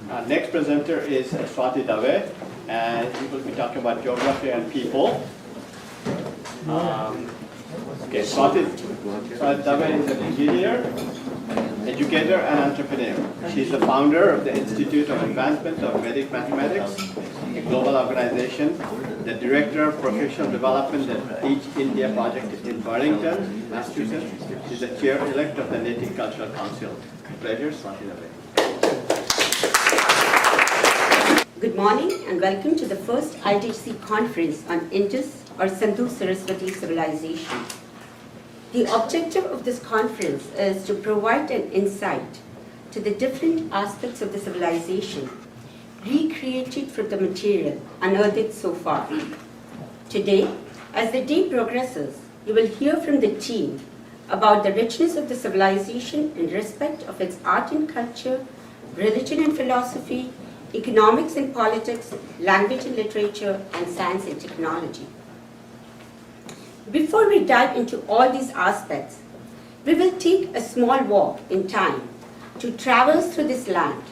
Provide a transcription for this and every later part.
Our next presenter is Swati Dave, and he will be talking about geography and people. Swati Dave is an engineer, educator, and entrepreneur. She is the founder of the Institute of Advancement of Vedic Mathematics, a global organization, the director of professional development at Teach India project in Burlington, Massachusetts. She's the chair-elect of the Native Cultural Council. Pleasure, Swati Dave. Good morning and welcome to the first IDC conference on Indus or Sindhu Saraswati civilization. The objective of this conference is to provide an insight to the different aspects of the civilization recreated from the material unearthed so far. Today, as the day progresses, you will hear from the team about the richness of the civilization in respect of its art and culture, religion and philosophy, economics and politics, language and literature, and science and technology. Before we dive into all these aspects, we will take a small walk in time to traverse through this land,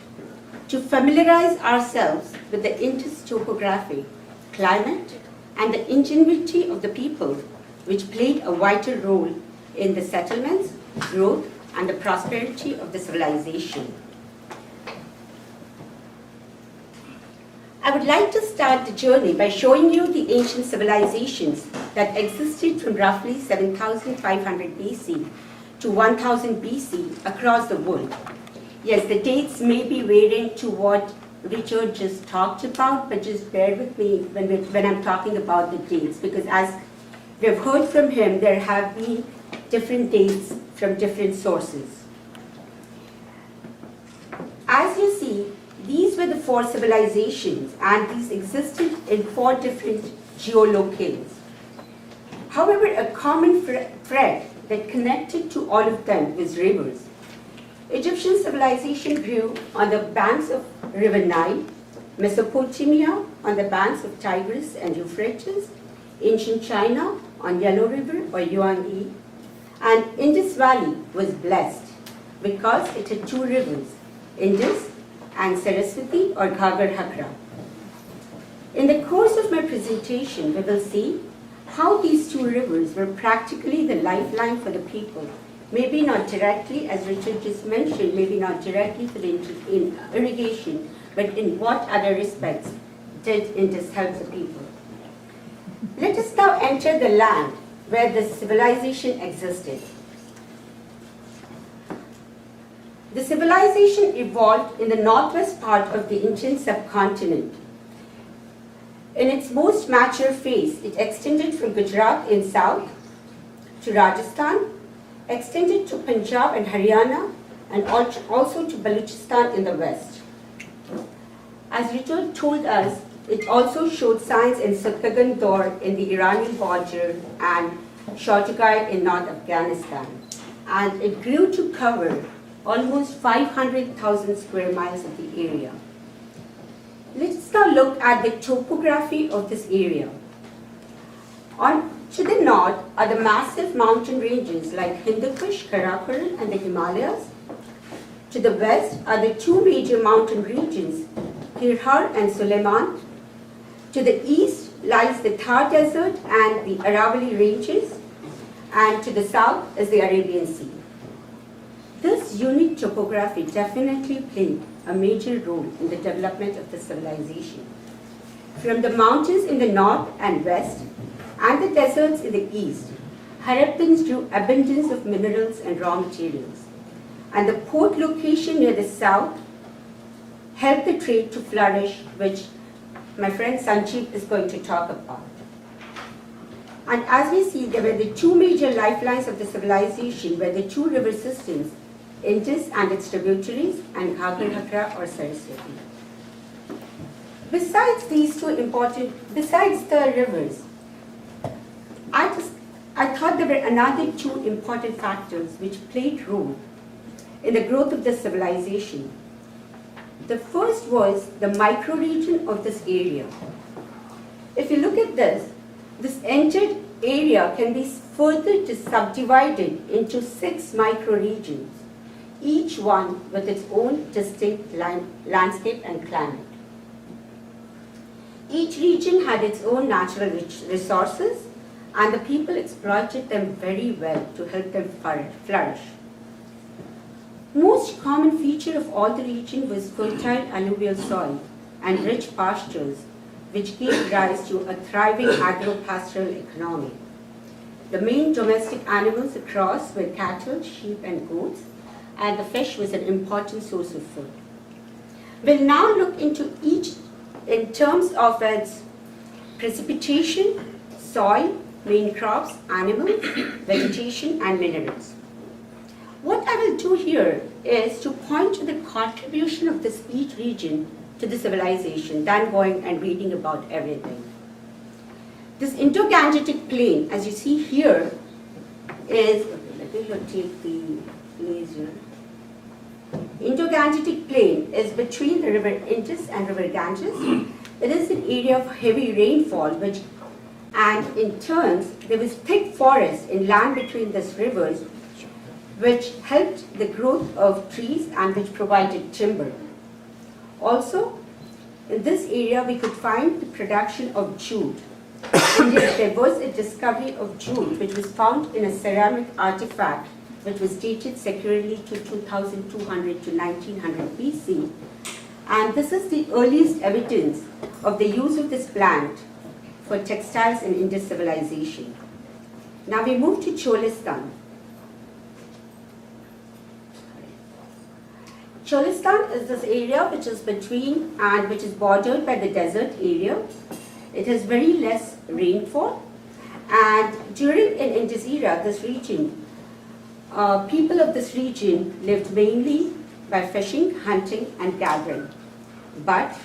to familiarize ourselves with the Indus topography, climate, and the ingenuity of the people which played a vital role in the settlements, growth, and the prosperity of the civilization. I would like to start the journey by showing you the ancient civilizations that existed from roughly 7,500 BC to 1000 BC across the world. Yes, the dates may be varying to what Richard just talked about, but just bear with me when I'm talking about the dates, because as we've heard from him, there have been different dates from different sources. As you see, these were the four civilizations, and these existed in four different geolocales. However, a common thread that connected to all of them was rivers. Egyptian civilization grew on the banks of River Nile, Mesopotamia on the banks of Tigris and Euphrates, ancient China on Yellow River or Yuan-Yi, and Indus Valley was blessed because it had two rivers, Indus and Saraswati or Ghaggar-Hakra. In the course of my presentation, we will see how these two rivers were practically the lifeline for the people. Maybe not directly, as Richard just mentioned, maybe not directly for the irrigation, but in what other respects did Indus help the people? Let us now enter the land where the civilization existed. The civilization evolved in the northwest part of the Indian subcontinent. In its most mature phase, it extended from Gujarat in south to Rajasthan, extended to Punjab and Haryana, and also to Balochistan in the west. As Richard told us, it also showed signs in Satagan Dor in the Iranian border and Shortagai in North Afghanistan. And it grew to cover almost 500,000 square miles of the area. Let's now look at the topography of this area. To the north are the massive mountain ranges like Hindu Kush, Karakoram, and the Himalayas. To the west are the two major mountain regions, Hirhar and Suleiman. To the east lies the Thar Desert and the Aravalli Ranges, and to the south is the Arabian Sea. This unique topography definitely played a major role in the development of the civilization. From the mountains in the north and west, and the deserts in the east, Harappans drew abundance of minerals and raw materials. And the port location near the south helped the trade to flourish, which my friend Sanjeev is going to talk about. And as we see, there were the two major lifelines of the civilization were the two river systems, Indus and its tributaries, and Ghaggar-Hakra or Saraswati. Besides the rivers, I thought there were another two important factors which played role in the growth of the civilization. The first was the microregion of this area. If you look at this entered area can be further subdivided into 6 microregions. each one with its own distinct landscape and climate. Each region had its own natural resources, and the people exploited them very well to help them flourish. Most common feature of all the region was fertile alluvial soil and rich pastures, which gave rise to a thriving agro-pastoral economy. The main domestic animals across were cattle, sheep, and goats, and the fish was an important source of food. We'll now look into each in terms of its precipitation, soil, main crops, animals, vegetation, and minerals. What I will do here is to point to the contribution of this each region to the civilization than going and reading about everything. This Indo-Gangetic plain, as you see here, is, let me take the laser. Indo-Gangetic plain is between the river Indus and river Ganges. It is an area of heavy rainfall, and in turns, there was thick forest in land between these rivers, which helped the growth of trees and which provided timber. Also, in this area, we could find the production of jute. There was a discovery of jute, which was found in a ceramic artifact, which was dated securely to 2200 to 1900 BC. And this is the earliest evidence of the use of this plant for textiles in Indus civilization. Now we move to Cholestan. Cholestan is this area which is between and which is bordered by the desert area. It has very less rainfall, and during an Indus era, this region, people of this region lived mainly by fishing, hunting, and gathering. But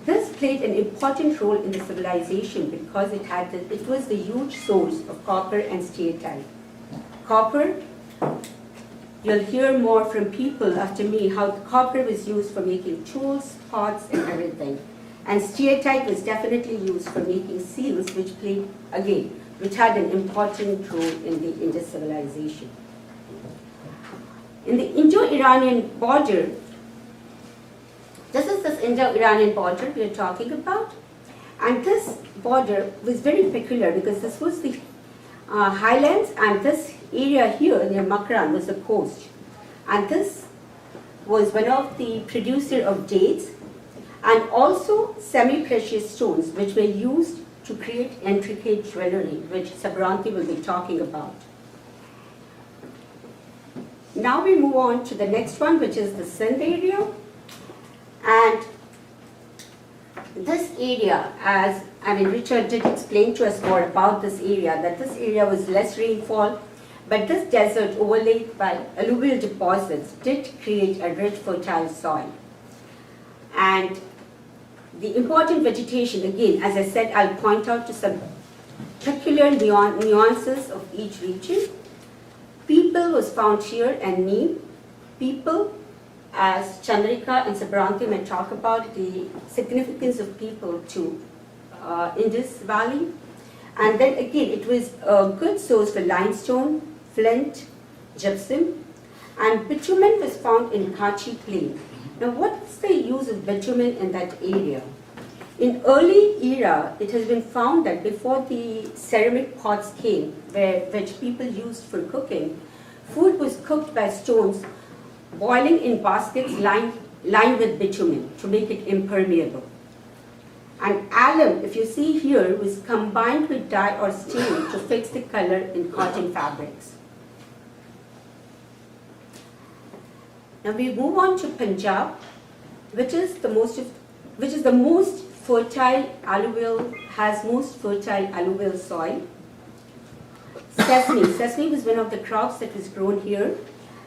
this played an important role in the civilization because it was the huge source of copper and steatite. Copper, you'll hear more from people after me how the copper was used for making tools, pots, and everything. And steatite was definitely used for making seals, which had an important role in the Indus civilization. In the Indo-Iranian border, this is this Indo-Iranian border we are talking about. And this border was very peculiar because this was the highlands, and this area here near Makran was the coast. And this was one of the producer of dates and also semi-precious stones, which were used to create intricate jewelry, which Sabranti will be talking about. Now we move on to the next one, which is the Sindh area. And this area, Richard did explain to us more about this area, that this area was less rainfall, but this desert overlaid by alluvial deposits did create a rich fertile soil. And the important vegetation, again, as I said, I'll point out to some peculiar nuances of each region. People was found here, and neem. People, as Chandrika and Sabranti may talk about the significance of people to Indus Valley. And then again, it was a good source for limestone, flint, gypsum, and bitumen was found in Kachi plain. Now, what's the use of bitumen in that area? In early era, it has been found that before the ceramic pots came, which people used for cooking, food was cooked by stones boiling in baskets lined with bitumen to make it impermeable. And alum, if you see here, was combined with dye or stain to fix the color in cotton fabrics. Now we move on to Punjab, which is the most fertile alluvial, has most fertile alluvial soil. Sesame was one of the crops that was grown here,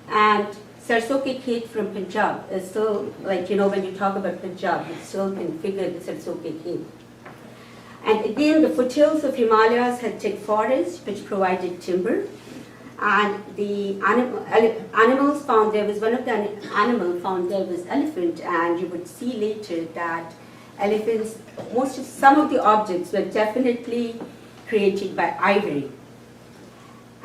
and sarson ke khet from Punjab is still, like, when you talk about Punjab, you still can figure the sarson ke khet. And again, the foothills of Himalayas had thick forests, which provided timber. And the animals found there was, one of the animals found there was elephant, and you would see later that elephants, some of the objects were definitely created by ivory.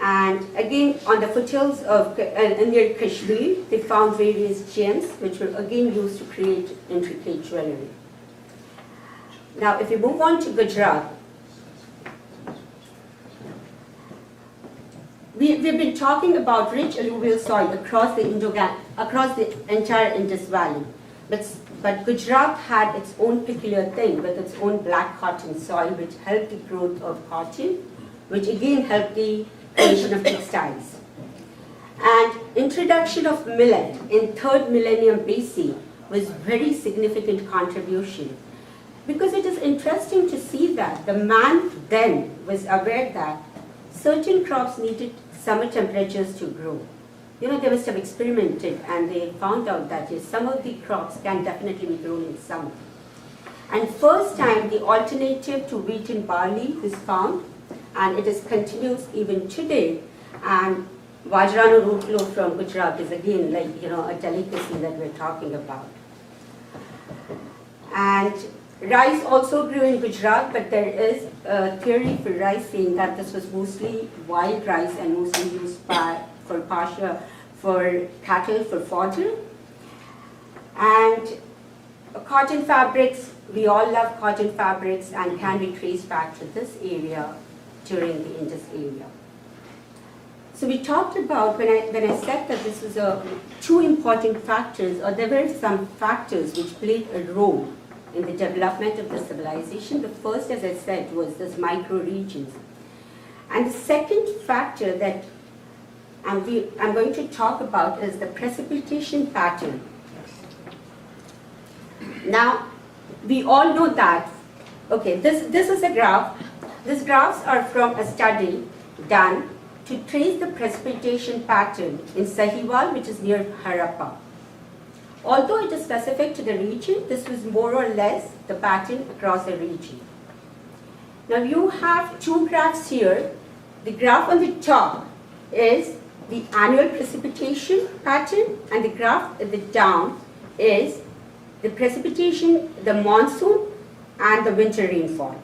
And again, on the foothills of near Kashmir, they found various gems which were again used to create intricate jewelry. Now, if we move on to Gujarat, we've been talking about rich alluvial soil across the entire Indus Valley. But Gujarat had its own peculiar thing with its own black cotton soil, which helped the growth of cotton, which again helped the creation of textiles. And introduction of millet in 3rd millennium BC was very significant contribution, because it is interesting to see that the man then was aware that certain crops needed summer temperatures to grow. You know, they must have experimented and they found out that yes, some of the crops can definitely be grown in summer. And first time the alternative to wheat and barley was found, and it is continues even today. And Vajrano root loaf from Gujarat is again like, you know, a delicacy that we're talking about. And rice also grew in Gujarat, but there is a theory for rice saying that this was mostly wild rice and mostly used for pasture, for cattle, for fodder. And cotton fabrics, we all love cotton fabrics and can be traced back to this area during the Indus area. So we talked about, when I said that this was two important factors, or there were some factors which played a role in the development of the civilization. The first, as I said, was this micro-regions. And the second factor that I'm going to talk about is the precipitation pattern. Now, we all know that, okay, this is a graph. These graphs are from a study done to trace the precipitation pattern in Sahiwal, which is near Harappa. Although it is specific to the region, this was more or less the pattern across the region. Now you have two graphs here. The graph on the top is the annual precipitation pattern, and the graph at the down is the precipitation, the monsoon and the winter rainfall.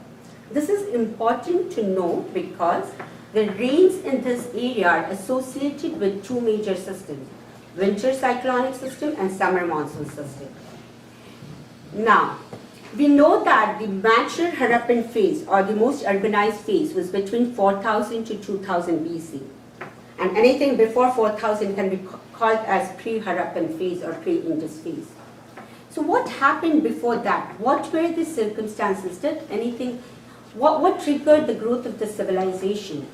This is important to know because the rains in this area are associated with two major systems: winter cyclonic system and summer monsoon system. Now, we know that the mature Harappan phase, or the most urbanized phase, was between 4000 to 2000 BC. And anything before 4000 can be called as pre-Harappan phase or pre-Indus phase. So what happened before that? What were the circumstances? What triggered the growth of the civilization?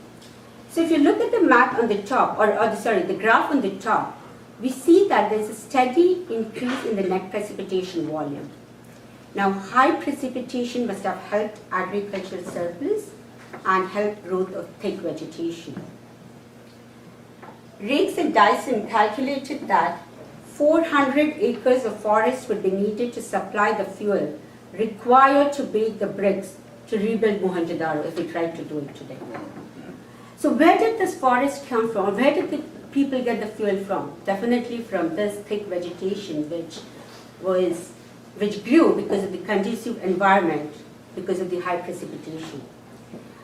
So if you look at the map on the top, the graph on the top, we see that there's a steady increase in the net precipitation volume. Now, high precipitation must have helped agricultural surplus and helped growth of thick vegetation. Rakes and Dyson calculated that 400 acres of forest would be needed to supply the fuel required to bake the bricks to rebuild Mohenjo-daro if we tried to do it today. So where did this forest come from? Where did the people get the fuel from? Definitely from this thick vegetation which grew because of the conducive environment, because of the high precipitation.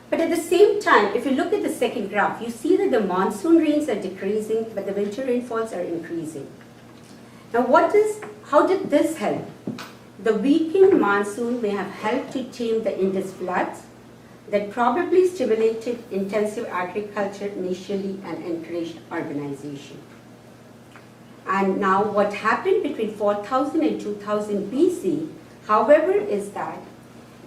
But at the same time, if you look at the second graph, you see that the monsoon rains are decreasing, but the winter rainfalls are increasing. Now how did this help? The weakened monsoon may have helped to tame the Indus floods that probably stimulated intensive agriculture initially and encouraged urbanization. And now what happened between 4000 and 2000 BC, however, is that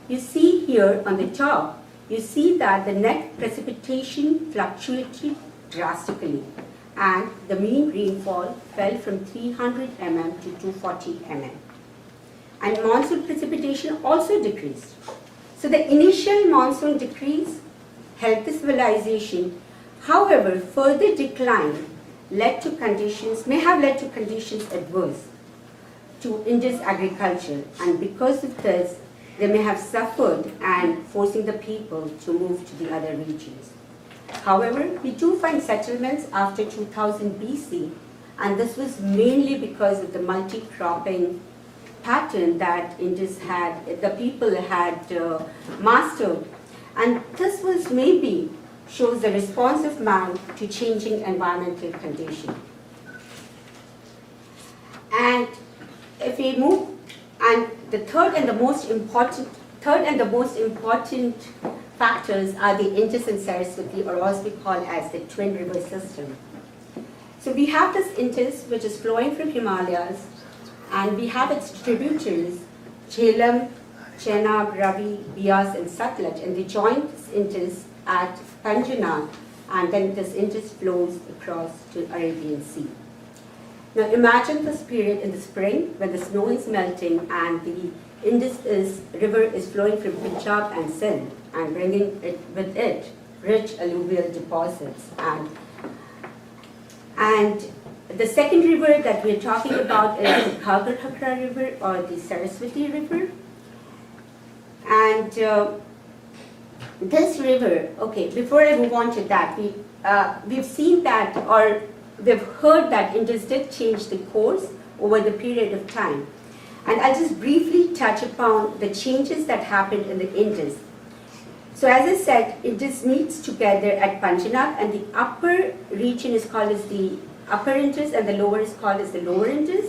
you see here on the top, you see that the net precipitation fluctuated drastically and the mean rainfall fell from 300 mm to 240 mm. And monsoon precipitation also decreased. So the initial monsoon decrease helped the civilization. However, further decline may have led to conditions adverse to Indus agriculture, and because of this, they may have suffered and forcing the people to move to the other regions. However, we do find settlements after 2000 BC, and this was mainly because of the multi-cropping pattern that Indus had, the people had mastered. And this was maybe shows the response of man to changing environmental conditions. And if we move, and the third and the most important factors are the Indus and Saraswati, or what we call as the twin river system. So we have this Indus which is flowing from Himalayas, and we have its tributaries, Jhelum, Chenab, Ravi, Bias, and Satluj, and they join this Indus at Punjab, and then this Indus flows across to Arabian Sea. Now imagine this period in the spring when the snow is melting and the Indus river is flowing from Punjab and Sindh and bringing with it rich alluvial deposits. And the second river that we're talking about is the Ghaggar River or the Saraswati River. And this river, okay, before I move on to that, we've seen that, or we've heard that Indus did change the course over the period of time. And I'll just briefly touch upon the changes that happened in the Indus. So as I said, Indus meets together at Punjab, and the upper region is called as the Upper Indus and the lower is called as the Lower Indus.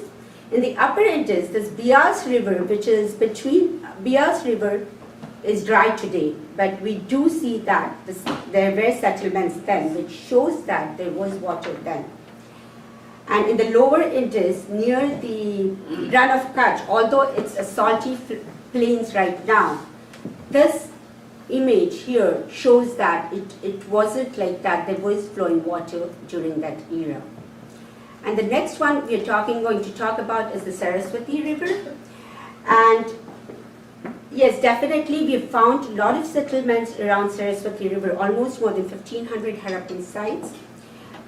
In the Upper Indus, this Bias River, which is between, Bias River is dry today, but we do see that there were settlements then, which shows that there was water then. And in the lower Indus, near the run of Kutch, although it's a salty plains right now, this image here shows that it wasn't like that. There was flowing water during that era. And the next one we're going to talk about is the Saraswati River. And yes, definitely we have found a lot of settlements around Saraswati River, almost more than 1,500 Harappan sites.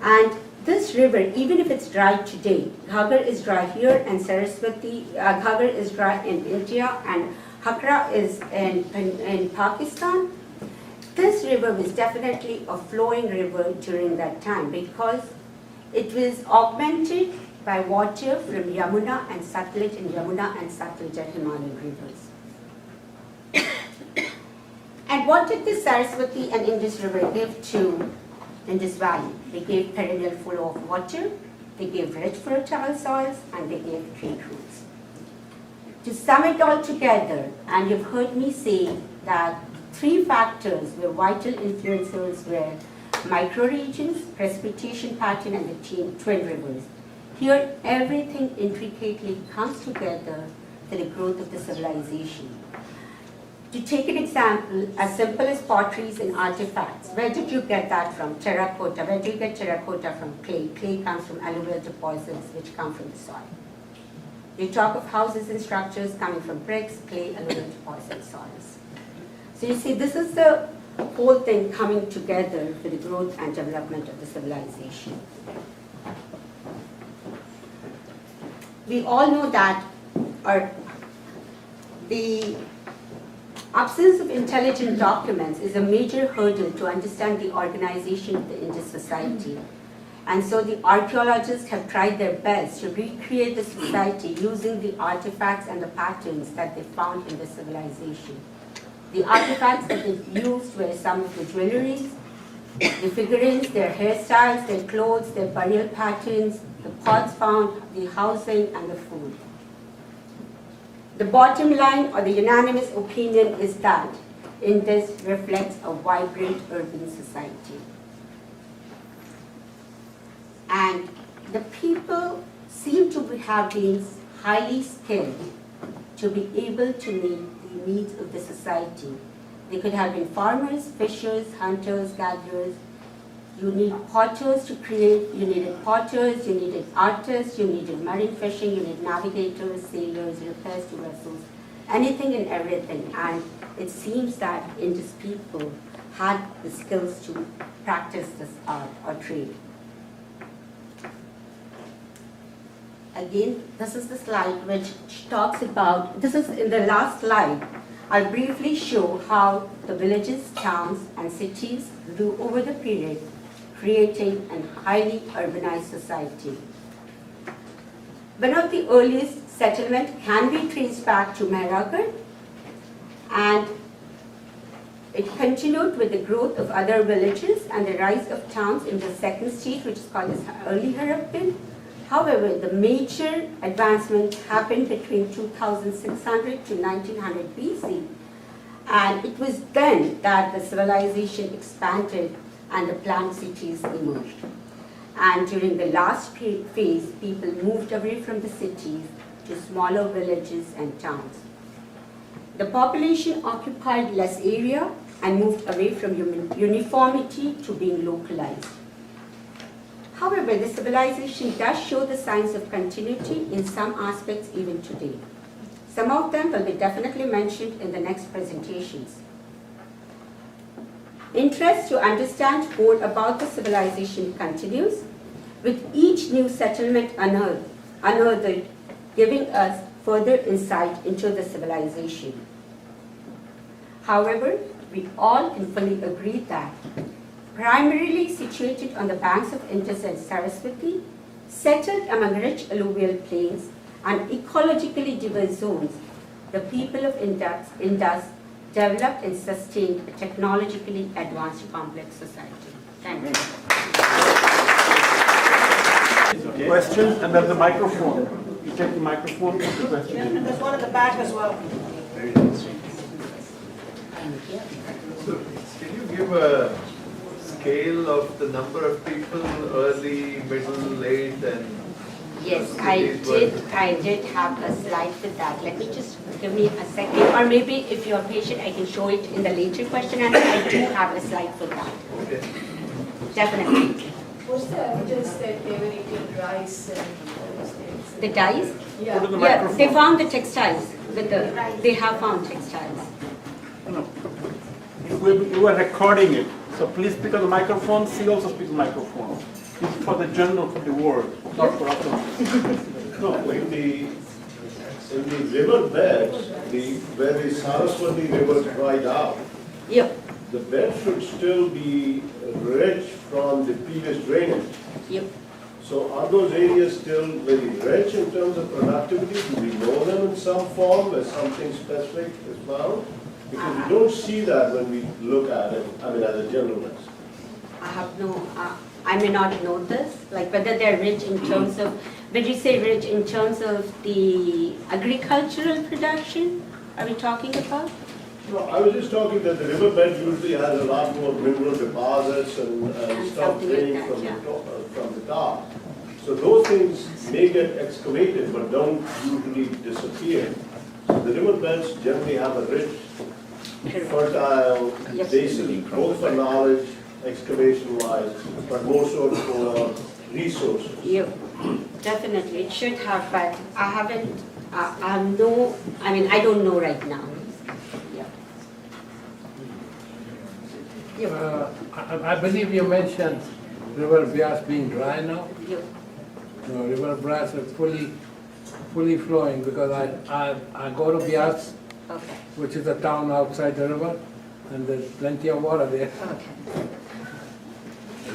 And this river, even if it's dry today, Ghaggar is dry here and Ghaggar is dry in India and Hakra is in Pakistan. This river was definitely a flowing river during that time because it was augmented by water from Yamuna and Satluj, and Yamuna and Satluj are Himalayan rivers. And what did the Saraswati and Indus River give to Indus Valley? They gave perennial flow of water, they gave rich fertile soils, and they gave trade routes. To sum it all together, and you've heard me say that three factors were vital influencers were microregions, precipitation pattern, and the twin rivers. Here, everything intricately comes together for the growth of the civilization. To take an example, as simple as potteries and artifacts, where did you get that from? Terracotta. Where do you get terracotta from? Clay. Clay comes from alluvial deposits which come from the soil. We talk of houses and structures coming from bricks, clay, alluvial deposits, soils. So you see, this is the whole thing coming together for the growth and development of the civilization. We all know that the absence of intelligent documents is a major hurdle to understand the organization of the Indus society. And so the archaeologists have tried their best to recreate the society using the artifacts and the patterns that they found in the civilization. The artifacts that they used were some of the jewelries, the figurines, their hairstyles, their clothes, their burial patterns, the pots found, the housing, and the food. The bottom line, or the unanimous opinion, is that Indus reflects a vibrant urban society. And the people seem to have been highly skilled to be able to meet the needs of the society. They could have been farmers, fishers, hunters, gatherers. You need potters to create, you needed potters, you needed artists, you needed marine fishing, you needed navigators, sailors, repairs to vessels, anything and everything. And it seems that Indus people had the skills to practice this art or trade. Again, this is the slide which talks about, this is in the last slide. I'll briefly show how the villages, towns, and cities grew over the period, creating a highly urbanized society. One of the earliest settlements can be traced back to Mehragarh, and It continued with the growth of other villages and the rise of towns in the second stage, which is called as early Harappan. However, the major advancement happened between 2600 to 1900 BC, and it was then that the civilization expanded and the planned cities emerged. And during the last phase, people moved away from the cities to smaller villages and towns. The population occupied less area and moved away from uniformity to being localized. However, the civilization does show the signs of continuity in some aspects even today. Some of them will be definitely mentioned in the next presentations. Interest to understand more about the civilization continues, with each new settlement unearthed, giving us further insight into the civilization. However, we all can fully agree that, primarily situated on the banks of Indus and Saraswati, settled among rich alluvial plains and ecologically diverse zones, the people of Indus developed and sustained a technologically advanced complex society. Thank you. Okay. Questions, and there's a microphone. You take the microphone, put the question in. And there's one in the back as well. So, can you give a scale of the number of people, early, middle, late, and Yes, I did have a slide for that. Let me just give me a second, or maybe if you're patient, I can show it in the later question answer. I do have a slide for that. okay. Definitely. What's the evidence that they were eating rice and those things? The dyes? Yeah. Put the Yeah, microphone. they found the textiles. They have found textiles. No. We are recording it, so please speak on the microphone. She also speak on the microphone. It's for the journal, for the world, not for us. No, in the river beds, where the Saraswati river dried out, Yep, the bed should still be rich from the previous drainage. yep. So are those areas still very rich in terms of productivity? Do we know them in some form as something specific is found? Because we don't see that when we look at it, I mean, as a generalist. I have no, I may not know this, like whether they're rich in terms of, when you say rich in terms of the agricultural production, are we talking about? No, I was just talking that the riverbed usually has a lot more mineral deposits and stuff something like draining that, from yeah. from the top. So those things may get excavated but don't usually disappear. So the riverbeds generally have a rich, fertile Yes. basin, both for knowledge, excavation-wise, but more so for resources. Yep, definitely, it should have, but I haven't, I have no, I mean, I don't know right now. Yeah. I believe you mentioned River Bias being dry now. Yep. No, River Bias are fully flowing because I go to Bias, Okay, which is a town outside the river, and there's plenty of water there.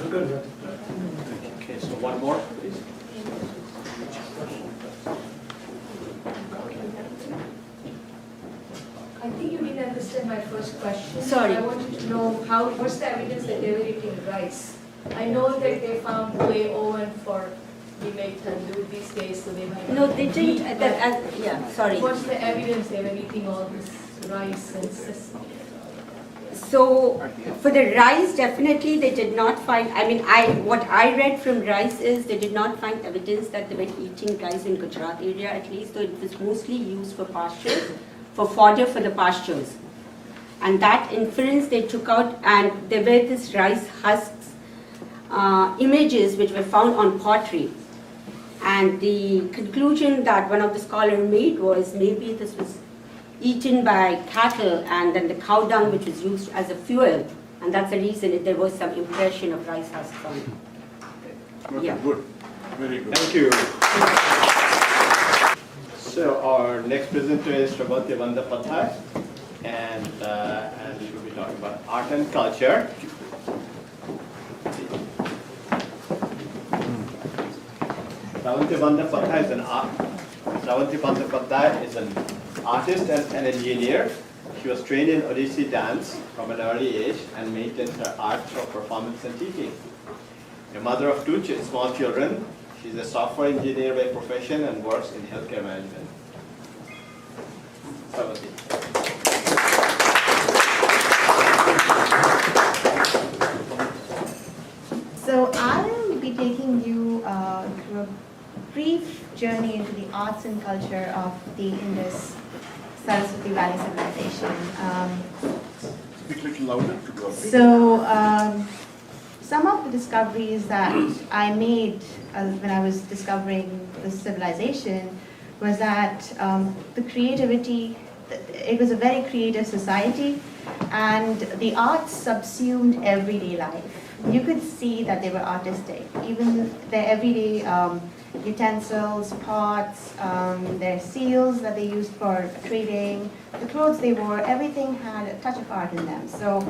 okay. Okay, so one more, please. I think you didn't understand my first question. Sorry. I wanted to know what's the evidence that they were eating rice? I know that they found clay oven for, we make tandoor these days, so they might. No, they didn't, But yeah, sorry. what's the evidence they were eating all this rice and sesame? So, for the rice, definitely they did not find, I mean, what I read from rice is they did not find evidence that they were eating rice in Gujarat area at least, so it was mostly used for pastures, for fodder for the pastures. And that inference they took out, and there were this rice husks images which were found on pottery. And the conclusion that one of the scholars made was maybe this was eaten by cattle and then the cow dung which was used as a fuel, and that's the reason there was some impression of rice husks on it. Okay, Yeah. good. Very good. Thank you. So our next presenter is Shravanti Bandapathay, and she will be talking about art and culture. Shravanti Bandapathay is an artist and an engineer. She was trained in Odissi dance from an early age and maintains her art of performance and teaching. A mother of two small children, she's a software engineer by profession and works in healthcare management. Savati. So I'll be taking you through a brief journey into the arts and culture of the Indus Saraswati Valley civilization. Speak a little louder to go. So some of the discoveries that I made when I was discovering this civilization was that the creativity, it was a very creative society, and the arts subsumed everyday life. You could see that they were artistic. Even their everyday utensils, pots, their seals that they used for trading, the clothes they wore, everything had a touch of art in them. So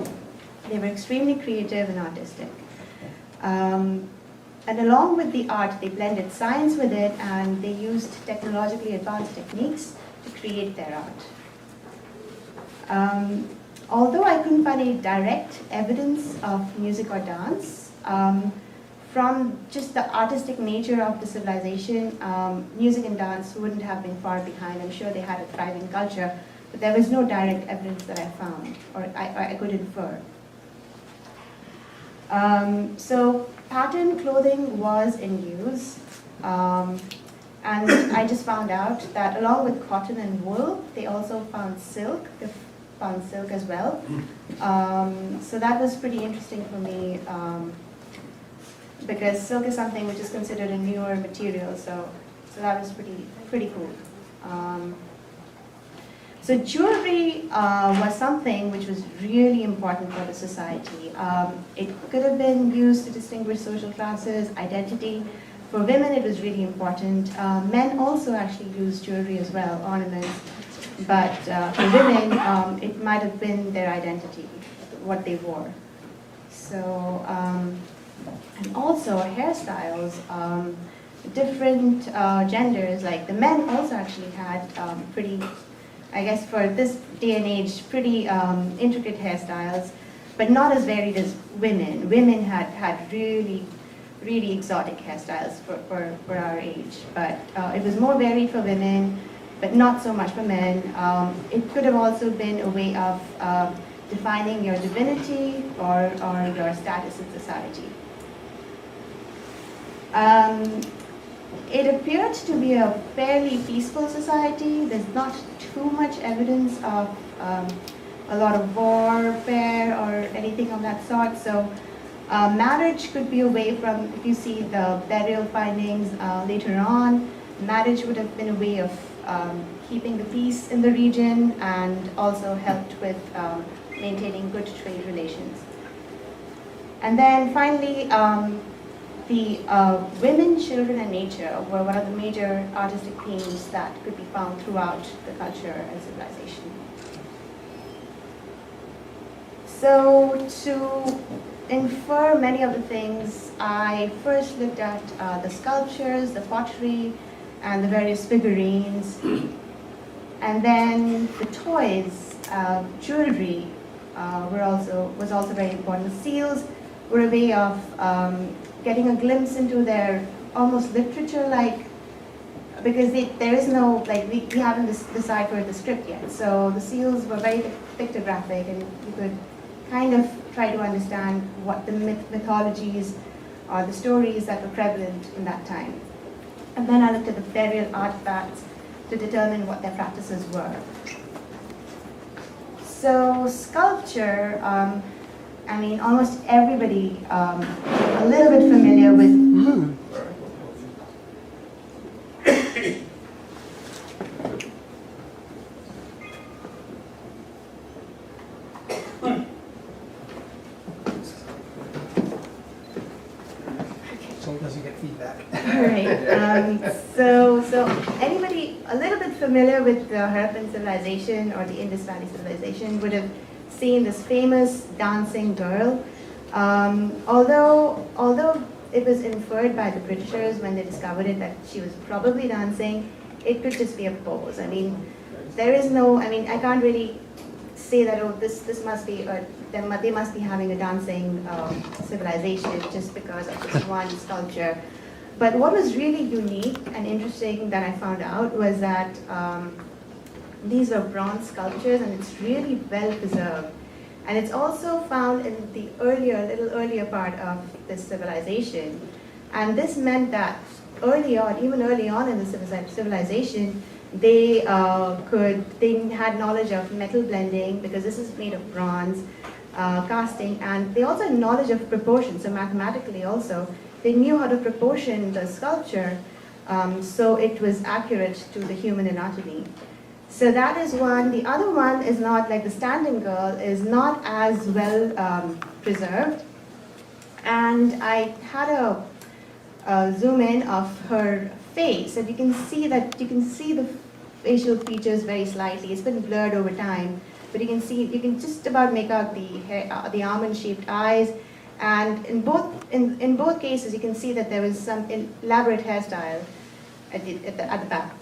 they were extremely creative and artistic. And along with the art, they blended science with it, and they used technologically advanced techniques to create their art. Although I couldn't find any direct evidence of music or dance, from just the artistic nature of the civilization, music and dance wouldn't have been far behind. I'm sure they had a thriving culture, but there was no direct evidence that I found, or I could infer. So pattern clothing was in use, and I just found out that along with cotton and wool, they also found silk. They found silk as well. So that was pretty interesting for me, because silk is something which is considered a newer material. So that was pretty cool. So jewelry was something which was really important for the society. It could have been used to distinguish social classes, identity. For women, it was really important. Men also actually used jewelry as well, ornaments. But for women, it might have been their identity, what they wore. So, and also hairstyles, different genders, like the men also actually had pretty, I guess for this day and age, pretty intricate hairstyles, but not as varied as women. Women had really exotic hairstyles for our age, but it was more varied for women, but not so much for men. It could have also been a way of defining your divinity or your status in society. It appeared to be a fairly peaceful society. There's not too much evidence of a lot of warfare or anything of that sort. So marriage could be a way from, if you see the burial findings later on, marriage would have been a way of keeping the peace in the region and also helped with maintaining good trade relations. And then finally, the women, children, and nature were one of the major artistic themes that could be found throughout the culture and civilization. So to infer many of the things, I first looked at the sculptures, the pottery, and the various figurines. And then the toys, jewelry was also very important. The seals were a way of getting a glimpse into their almost literature-like, because there is no, like, we haven't deciphered the script yet. So the seals were very pictographic, and you could kind of try to understand what the mythologies or the stories that were prevalent in that time. And then I looked at the burial artifacts to determine what their practices were. So sculpture, I mean, almost everybody a little bit familiar with. So it doesn't get feedback. All right. So anybody a little bit familiar with the Harappan civilization or the Indus Valley civilization would have seen this famous dancing girl. Although it was inferred by the Britishers when they discovered it that she was probably dancing, it could just be a pose. I mean, there is no, I mean, I can't really say that, oh, this must be, they must be having a dancing civilization just because of this one sculpture. But what was really unique and interesting that I found out was that these were bronze sculptures, and it's really well preserved. And it's also found in the little earlier part of this civilization. And this meant that even early on in the civilization, they had knowledge of metal blending, because this is made of bronze, casting, and they also had knowledge of proportion. So mathematically also, they knew how to proportion the sculpture so it was accurate to the human anatomy. So that is one. The other one is not, like the standing girl, is not as well preserved. And I had a zoom in of her face, and you can see the facial features very slightly. It's been blurred over time, but you can just about make out the almond-shaped eyes. And in both cases, you can see that there was some elaborate hairstyle at the back.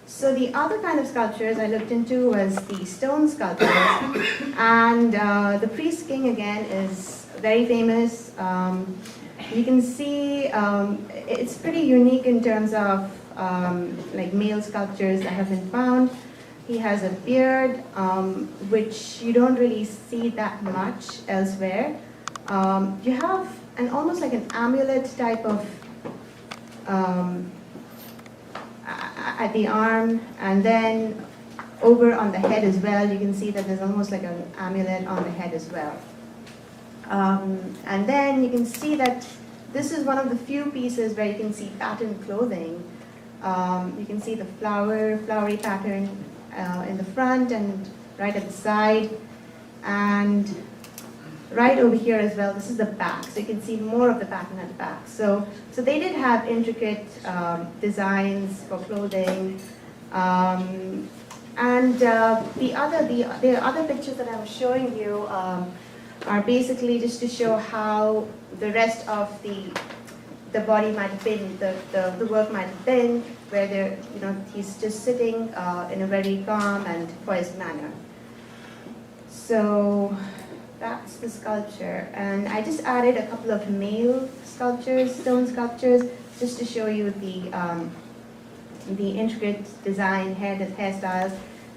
So the other kind of sculptures I looked into was the stone sculptures, and the priest king again is very famous. You can see it's pretty unique in terms of like male sculptures that have been found. He has a beard, which you don't really see that much elsewhere. You have almost like an amulet type of at the arm, and then over on the head as well. You can see that there's almost like an amulet on the head as well. And then you can see that this is one of the few pieces where you can see patterned clothing. You can see the flowery pattern in the front and right at the side, and right over here as well. This is the back, so you can see more of the pattern at the back. So they did have intricate designs for clothing, and the other pictures that I was showing you are basically just to show how the rest of the body might have been, the work might have been, where he's just sitting in a very calm and poised manner. So that's the sculpture, and I just added a couple of male sculptures, stone sculptures, just to show you the intricate design, hairstyles.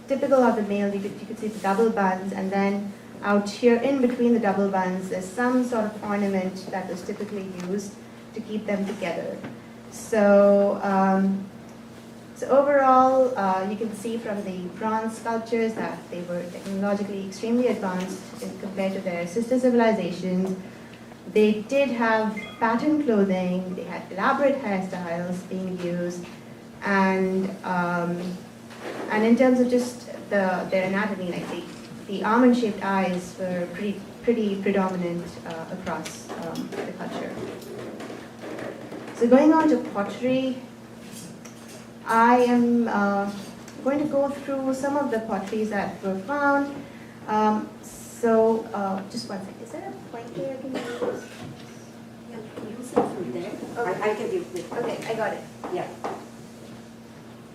Typical of the male, you could see the double buns, and then out here in between the double buns, there's some sort of ornament that was typically used to keep them together. So, so overall, you can see from the bronze sculptures that they were technologically extremely advanced compared to their sister civilizations. They did have patterned clothing, they had elaborate hairstyles being used, and in terms of just their anatomy, like the almond-shaped eyes were pretty predominant across the culture. So going on to pottery, I am going to go through some of the potteries that were found. Just one second. Is there a pointer I can use? Yeah, you see from there. Okay. I can give it. Okay, I got it. Yeah.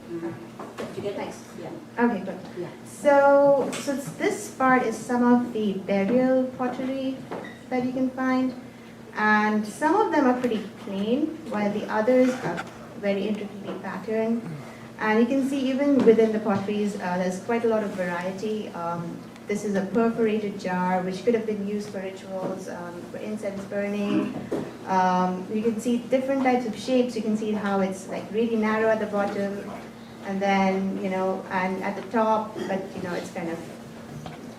Did you get Nice. Yeah. Okay, good. Yeah. So this part is some of the burial pottery that you can find, and some of them are pretty plain, while the others are very intricately patterned. And you can see even within the potteries, there's quite a lot of variety. This is a perforated jar, which could have been used for rituals, for incense burning. You can see different types of shapes. You can see how it's like really narrow at the bottom, and then, and at the top, but it's kind of,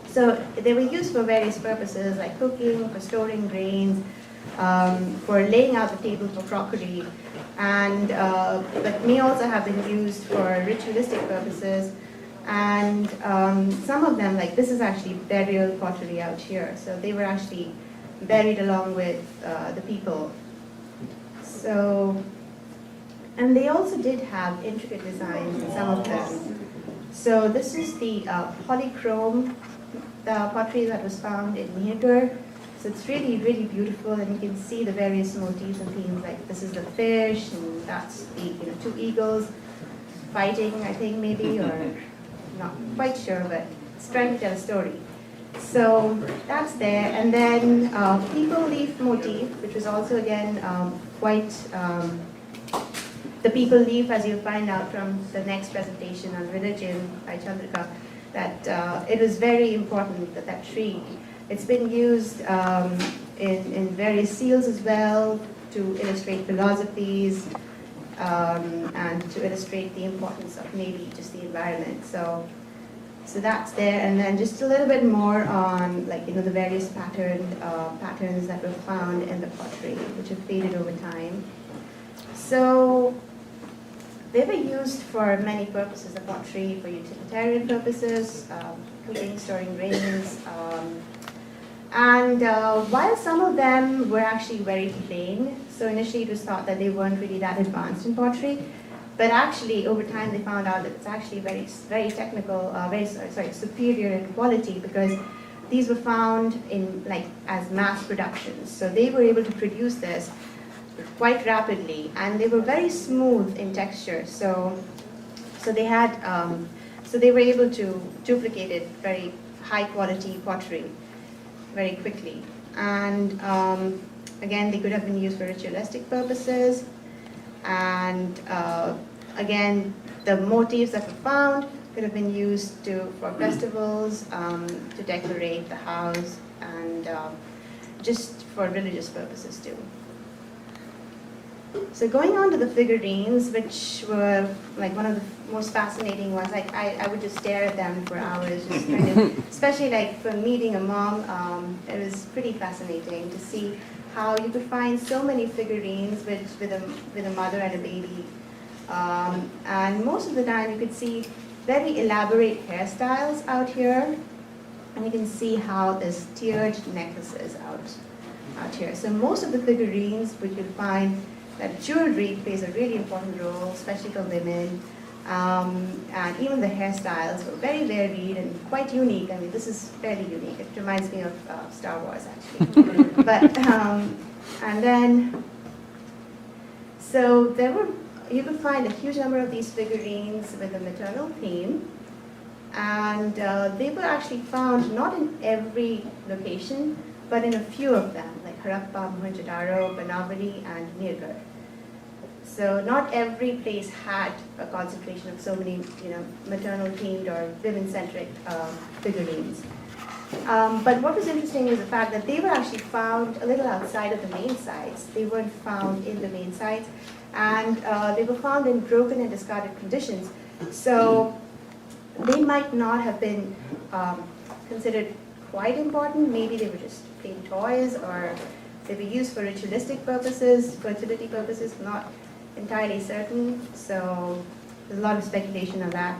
so they were used for various purposes, like cooking, for storing grains, for laying out the table for crockery, and but may also have been used for ritualistic purposes. And some of them, like this is actually burial pottery out here, so they were actually buried along with the people. So, and they also did have intricate designs in some of them. So this is the polychrome, the pottery that was found in Niger. So it's really, really beautiful, and you can see the various motifs and themes. Like this is the fish, and that's the two eagles fighting, I think maybe, or not quite sure, but it's trying to tell a story. So that's there, and then people leaf motif, which was also again quite the people leaf, as you'll find out from the next presentation on religion by Chandrika, that it was very important that that tree, it's been used in various seals as well to illustrate philosophies and to illustrate the importance of maybe just the environment. So that's there, and then just a little bit more on the various patterns that were found in the pottery, which have faded over time. So they were used for many purposes, the pottery for utilitarian purposes, cooking, storing grains, and while some of them were actually very plain, so initially it was thought that they weren't really that advanced in pottery, but actually over time they found out that it's actually very, very technical, superior in quality, because these were found in as mass productions. So they were able to produce this quite rapidly, and they were very smooth in texture. So they had, so they were able to duplicate it very high quality pottery very quickly. And again, they could have been used for ritualistic purposes. And again, the motifs that were found could have been used for festivals, to decorate the house, and just for religious purposes too. So going on to the figurines, which were one of the most fascinating ones. I would just stare at them for hours, just kind of, especially for meeting a mom. It was pretty fascinating to see how you could find so many figurines with a mother and a baby. And most of the time you could see very elaborate hairstyles out here, and you can see how there's tiered necklaces out here. So most of the figurines, which you'll find that jewelry plays a really important role, especially for women. And even the hairstyles were very varied and quite unique. I mean, this is fairly unique. It reminds me of Star Wars, actually. But, and then, so you could find a huge number of these figurines with a maternal theme. And they were actually found not in every location, but in a few of them, like Harappa, Mohenjo-daro, Banavadi, and Nirgarh. So not every place had a concentration of so many, maternal-themed or women-centric figurines. But what was interesting was the fact that they were actually found a little outside of the main sites. They weren't found in the main sites, and they were found in broken and discarded conditions. So they might not have been considered quite important. Maybe they were just plain toys, or they were used for ritualistic purposes, fertility purposes, not entirely certain. So there's a lot of speculation on that.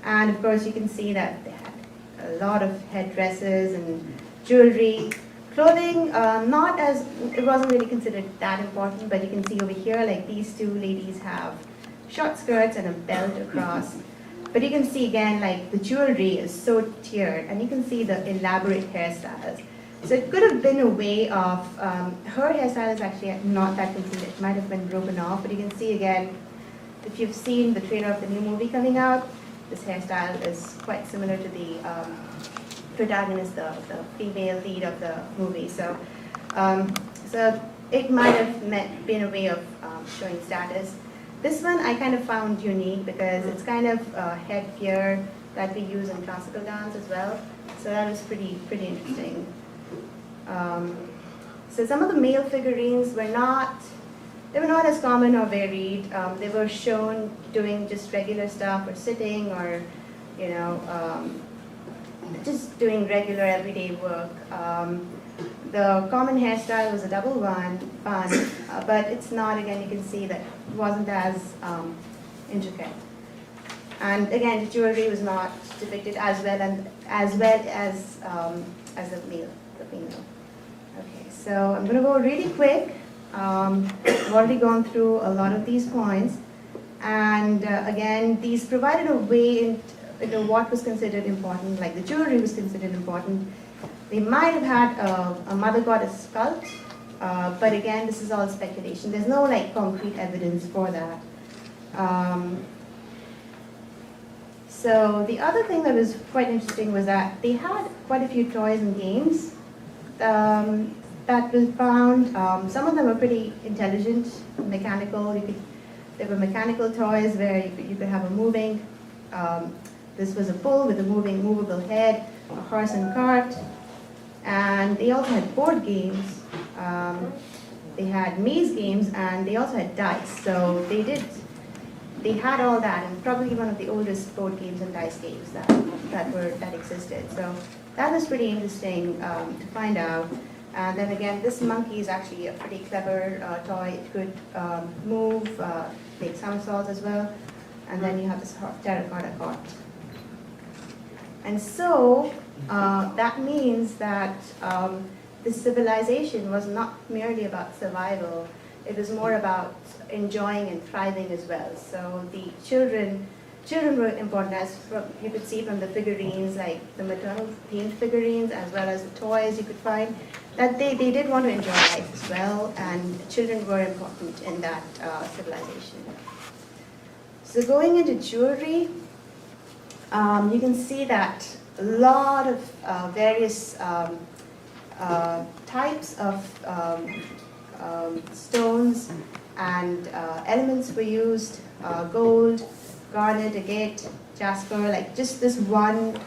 And of course you can see that they had a lot of headdresses and jewelry. Clothing, it wasn't really considered that important, but you can see over here, these two ladies have short skirts and a belt across. But you can see again, the jewelry is so tiered, and you can see the elaborate hairstyles. So it could have been a way of, her hairstyle is actually not that complete. It might have been broken off, but you can see again, if you've seen the trailer of the new movie coming out, this hairstyle is quite similar to the protagonist, the female lead of the movie. So, so it might have been a way of showing status. This one I kind of found unique because it's kind of headgear that we use in classical dance as well. So that was pretty interesting. So some of the male figurines were not as common or varied. They were shown doing just regular stuff, or sitting, or just doing regular everyday work. The common hairstyle was a double bun, but it's not. Again, you can see that it wasn't as intricate. And again, the jewelry was not depicted as well as the male, the female. Okay, so I'm going to go really quick. I've already gone through a lot of these points, and again, these provided a way into what was considered important. Like the jewelry was considered important. They might have had a mother goddess sculpt, but again, this is all speculation. There's no concrete evidence for that. So the other thing that was quite interesting was that they had quite a few toys and games that was found. Some of them were pretty intelligent, mechanical. There were mechanical toys where you could have a moving. This was a bull with a movable head, a horse and cart, and they also had board games. They had maze games, and they also had dice. So they had all that, and probably one of the oldest board games and dice games that existed. So that was pretty interesting to find out. And then again, this monkey is actually a pretty clever toy. It could move, make somersaults as well. And then you have this terracotta cart. And so that means that this civilization was not merely about survival. It was more about enjoying and thriving as well. So the children were important, as you could see from the figurines, like the maternal themed figurines, as well as the toys you could find, that they did want to enjoy life as well, and children were important in that civilization. So going into jewelry, you can see that a lot of various types of stones and elements were used, gold, garnet, agate, jasper, like just this one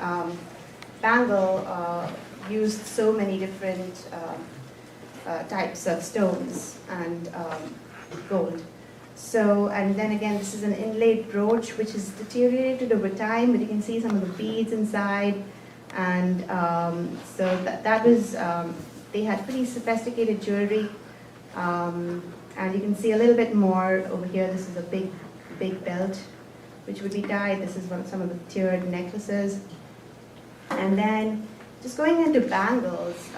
bangle used so many different types of stones and gold. So, and then again, this is an inlaid brooch which is deteriorated over time, but you can see some of the beads inside. And so that was, they had pretty sophisticated jewelry. And you can see a little bit more over here. This is a big belt, which would be dyed. This is some of the tiered necklaces. And then just going into bangles,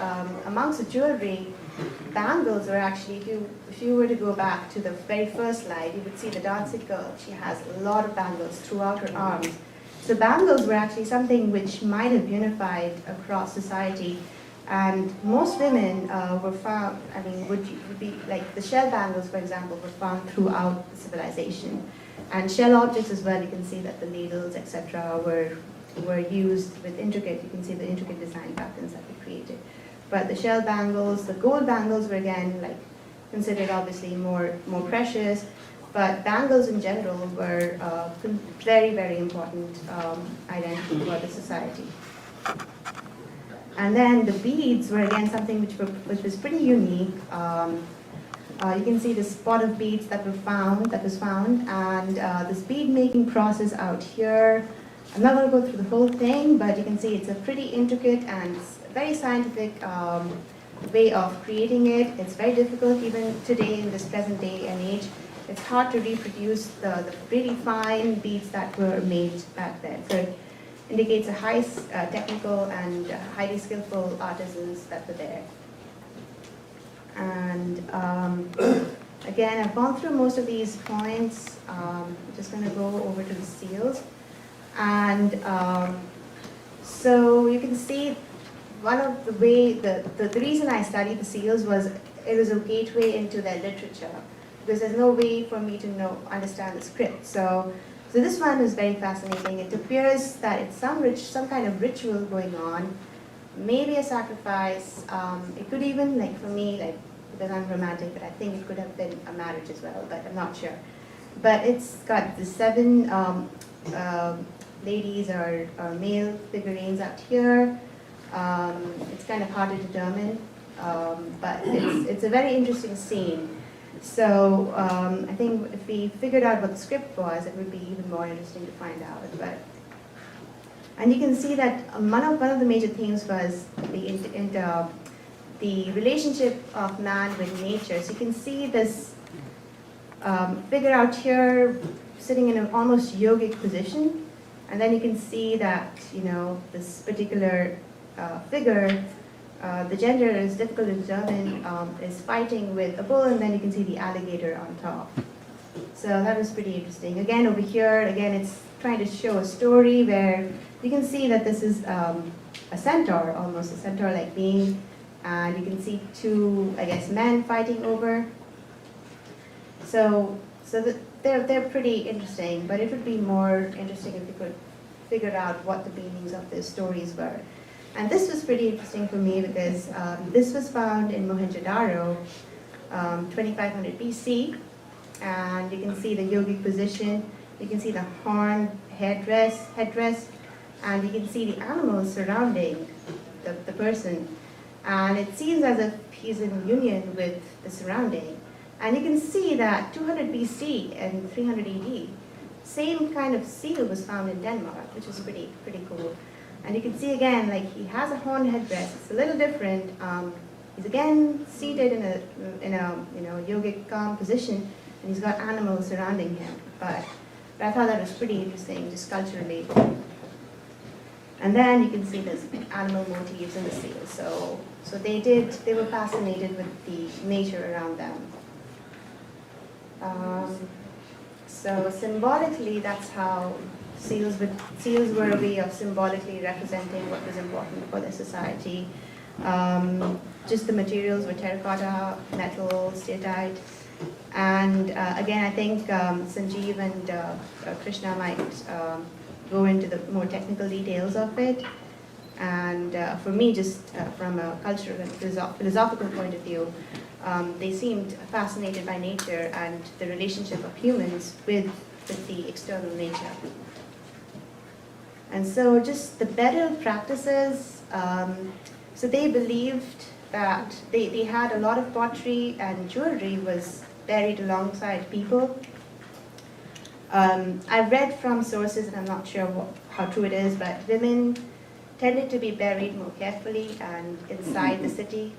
amongst the jewelry, bangles are actually, if you were to go back to the very first slide, you would see the dancing girl. She has a lot of bangles throughout her arms. So bangles were actually something which might have unified across society. And most women were found, would be like the shell bangles, for example, were found throughout the civilization. And shell objects as well, you can see that the needles, etc., were used with intricate, you can see the intricate design patterns that were created. But the shell bangles, the gold bangles were again like considered obviously more precious, but bangles in general were very, very important identity for the society. And then the beads were again something which was pretty unique. You can see the spot of beads that was found, and this bead making process out here. I'm not going to go through the whole thing, but you can see it's a pretty intricate and very scientific way of creating it. It's very difficult even today in this present day and age. It's hard to reproduce the really fine beads that were made back then. So it indicates a high technical and highly skillful artisans that were there. And again, I've gone through most of these points. I'm just going to go over to the seals. And so you can see one of the reason I studied the seals was it was a gateway into their literature, because there's no way for me to understand the script. So this one is very fascinating. It appears that it's some kind of ritual going on, maybe a sacrifice. It could even, like for me, like because I'm romantic, but I think it could have been a marriage as well, but I'm not sure. But it's got the 7 ladies or male figurines out here. It's kind of hard to determine, but it's a very interesting scene. So I think if we figured out what the script was, it would be even more interesting to find out. And you can see that one of the major themes was the relationship of man with nature. So you can see this figure out here sitting in an almost yogic position, and then you can see that this particular figure, the gender is difficult to determine, is fighting with a bull, and then you can see the alligator on top. So that was pretty interesting. Again, over here, it's trying to show a story where you can see that this is a centaur, almost a centaur-like being, and you can see 2, I guess, men fighting over. So they're pretty interesting, but it would be more interesting if you could figure out what the meanings of their stories were. And this was pretty interesting for me because this was found in Mohenjo-Daro, 2500 BC, and you can see the yogic position, you can see the horn headdress, and you can see the animals surrounding the person. And it seems as if he's in union with the surrounding. And you can see that 200 BC and 300 AD, same kind of seal was found in Denmark, which is pretty cool. And you can see again, like he has a horn headdress. It's a little different. He's again seated in a yogic calm position, and he's got animals surrounding him. But I thought that was pretty interesting, just culturally. And then you can see there's animal motifs in the seal. So they were fascinated with the nature around them. So symbolically, that's how seals were a way of symbolically representing what was important for their society. Just the materials were terracotta, metal, steatite. And again, I think Sanjeev and Krishna might go into the more technical details of it. And for me, just from a cultural and philosophical point of view, they seemed fascinated by nature and the relationship of humans with the external nature. And so just the burial practices, so they believed that they had a lot of pottery and jewelry was buried alongside people. I've read from sources, and I'm not sure how true it is, but women tended to be buried more carefully and inside the city.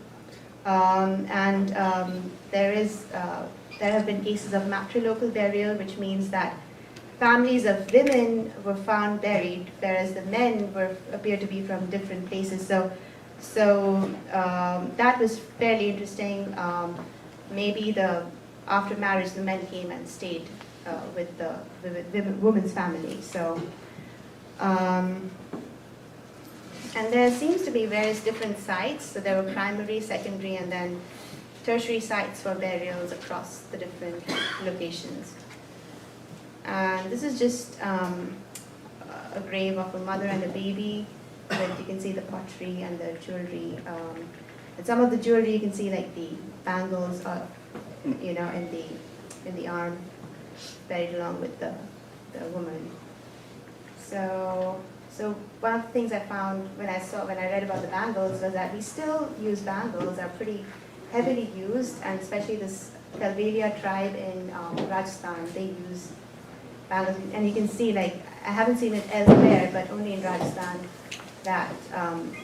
There have been cases of matrilocal burial, which means that families of women were found buried, whereas the men appeared to be from different places. So that was fairly interesting. Maybe after marriage, the men came and stayed with the woman's family. So. And there seems to be various different sites. So there were primary, secondary, and then tertiary sites for burials across the different locations. And this is just a grave of a mother and a baby. But you can see the pottery and the jewelry. And some of the jewelry you can see, like the bangles, in the arm, buried along with the woman. So one of the things I found when I read about the bangles was that we still use bangles, are pretty heavily used, and especially this Kalvelia tribe in Rajasthan, they use bangles. And you can see, like, I haven't seen it elsewhere, but only in Rajasthan, that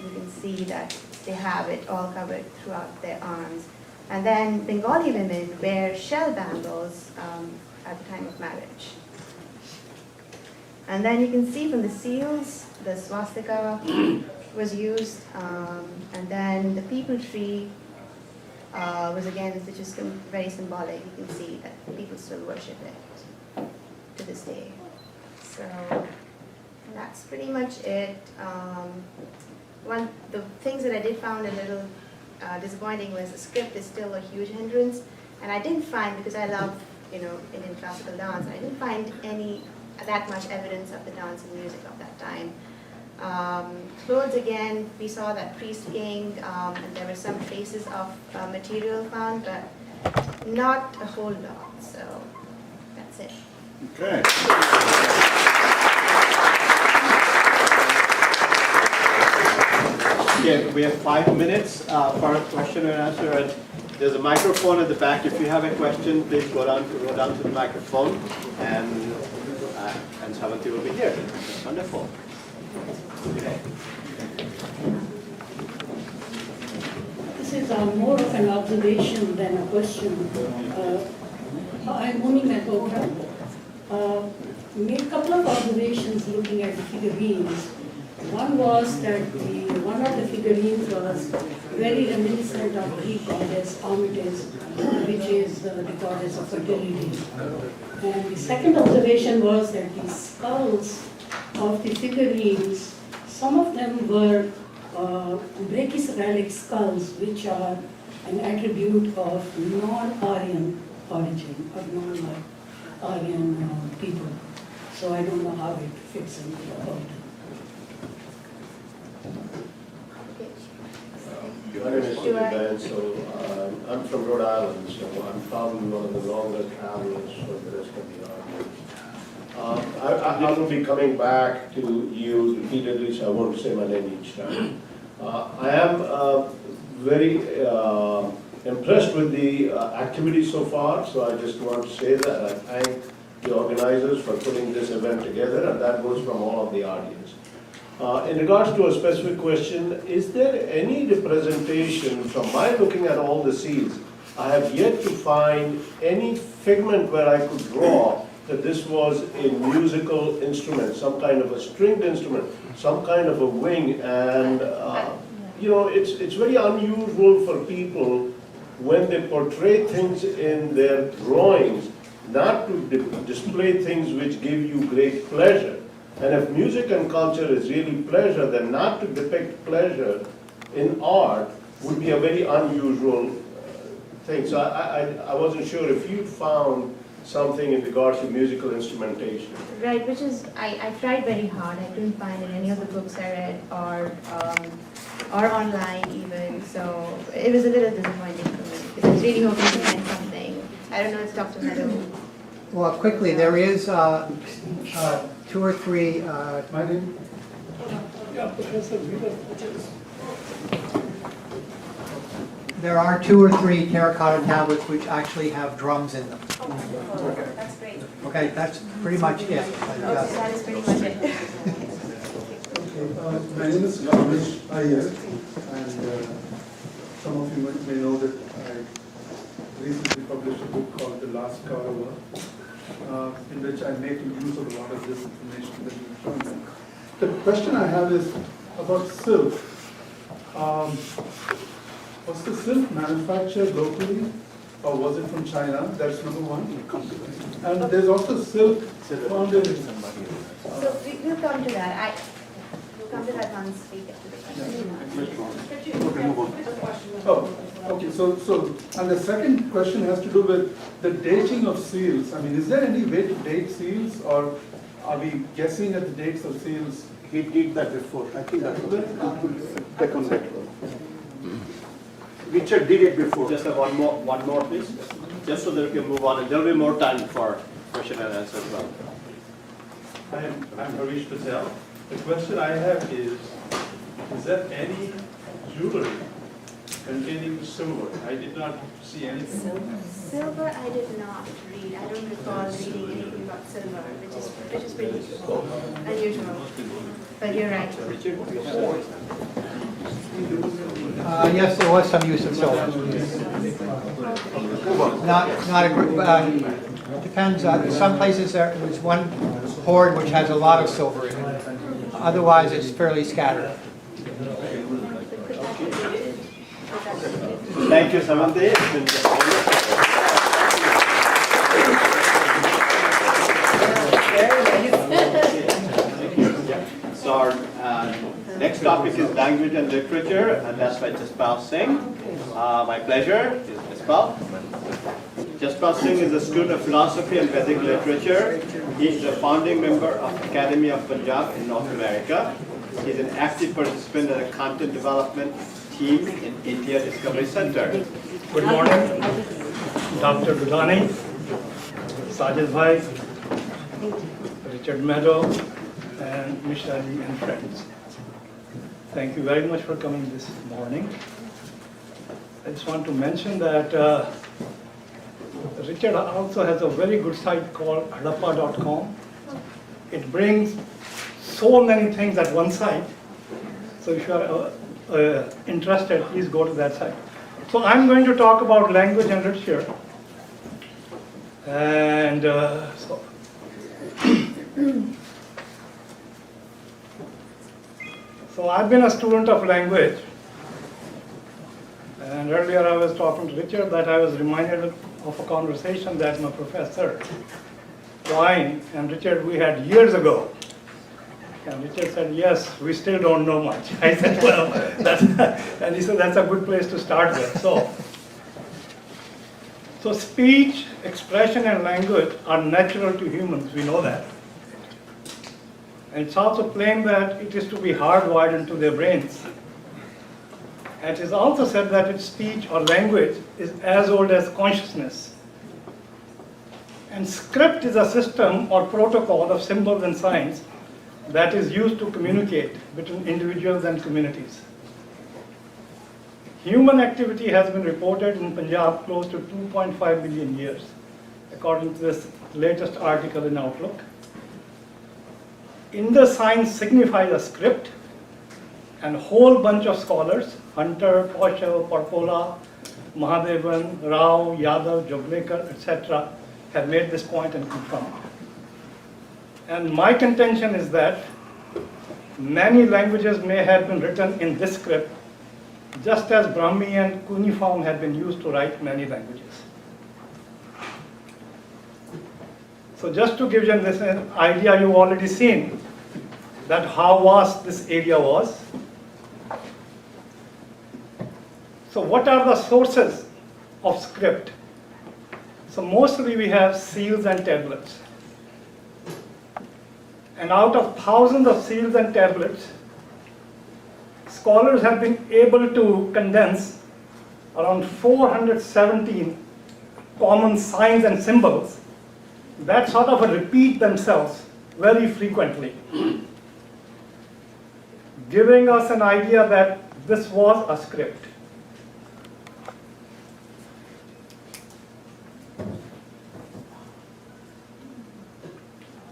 you can see that they have it all covered throughout their arms. And then Bengali women wear shell bangles at the time of marriage. And then you can see from the seals, the swastika was used, and then the people tree was again, it's just very symbolic. You can see that people still worship it to this day. So that's pretty much it. The things that I did find a little disappointing was the script is still a huge hindrance, and I didn't find, because I love Indian classical dance, I didn't find that much evidence of the dance and music of that time. Clothes, again, we saw that priest king, and there were some traces of material found, but not a whole lot. So that's it. Okay. Okay, we have 5 minutes for a question and answer. And there's a microphone at the back. If you have a question, please go down to the microphone, and Savanthi will be here. Wonderful. Okay. This is more of an observation than a question. I'm Muni Mehrotra. Made a couple of observations looking at the figurines. One was that one of the figurines was very reminiscent of Greek goddess Artemis, which is the goddess of fertility. And the second observation was that the skulls of the figurines, some of them were brachycephalic skulls, which are an attribute of non-Aryan origin, or non-Aryan people. So I don't know how it fits into the whole. My name is Stephen Ben, so I'm from Rhode Island, so I'm probably one of the longer travelers for the rest of the audience. I will be coming back to you repeatedly, so I won't say my name each time. I am very impressed with the activity so far, so I just want to say that I thank the organizers for putting this event together, and that goes from all of the audience. In regards to a specific question, is there any representation, from my looking at all the seals, I have yet to find any figment where I could draw that this was a musical instrument, some kind of a stringed instrument, some kind of a wing, and you know, it's very unusual for people when they portray things in their drawings not to display things which give you great pleasure. And if music and culture is really pleasure, then not to depict pleasure in art would be a very unusual thing. So I wasn't sure if you found something in regards to musical instrumentation. Right, which is, I tried very hard. I couldn't find in any of the books I read or online even. So it was a little disappointing for me because I was really hoping to find something. I don't know, it's Dr. Meadow. Well, quickly, there is 2 or 3. My name? Yeah, Professor Weaver. There are 2 or 3 terracotta tablets which actually have drums in them. Oh, that's great. Okay, that's pretty much it. That is pretty much it. My name is Ramesh Iyer, and some of you may know that I recently published a book called The Last Caravan, in which I make use of a lot of this information that you've shown me. The question I have is about silk. Was the silk manufactured locally, or was it from China? That's number one. And there's also silk found in... So we'll come to that. We'll come to that once we get to the question. Okay, move on. Oh, okay, so, and the second question has to do with the dating of seals. I mean, is there any way to date seals, or are we guessing at the dates of seals? He did that before. I think that's what take on that. Richard did it before. Just one more, please, just so that we can move on, and there will be more time for question and answer as well. I'm Harish Patel. The question I have is there any jewelry containing silver? I did not see anything. Silver, I did not read. I don't recall reading anything about silver, which is pretty unusual. But you're right. Yes, there was some use of silver. Not a group. Depends. Some places there was one hoard which has a lot of silver in it. Otherwise, it's fairly scattered. Thank you, Samantha. So our next topic is language and literature, and that's by Jaspal Singh. My pleasure is Jaspal. Jaspal Singh is a student of philosophy and Vedic literature. He is a founding member of Academy of Punjab in North America. He is an active participant in a content development team in India Discovery Center. Good morning, Dr. Dudani, Sajid Bhai, Richard Meadow, and Mishra ji and friends. Thank you very much for coming this morning. I just want to mention that Richard also has a very good site called hadappa.com. It brings so many things at one site. So if you are interested, please go to that site. So I'm going to talk about language and literature. And so I've been a student of language. And earlier I was talking to Richard that I was reminded of a conversation that my professor, Twine, and Richard we had years ago. And Richard said, yes, we still don't know much. I said, well, and he said, that's a good place to start with. So speech, expression, and language are natural to humans, we know that. And it's also claimed that it is to be hardwired into their brains. And it is also said that its speech or language is as old as consciousness. And script is a system or protocol of symbols and signs that is used to communicate between individuals and communities. Human activity has been reported in Punjab close to 2.5 million years, according to this latest article in Outlook. Indus signs signifies a script, and a whole bunch of scholars, Hunter, Poshel, Parpola, Mahadevan, Rao, Yadav, Joglekar, etc., have made this point and confirmed. And my contention is that many languages may have been written in this script, just as Brahmi and cuneiform have been used to write many languages. So just to give you this idea, you've already seen that how vast this area was. So what are the sources of script? So mostly we have seals and tablets. And out of thousands of seals and tablets, scholars have been able to condense around 417 common signs and symbols that sort of repeat themselves very frequently, giving us an idea that this was a script.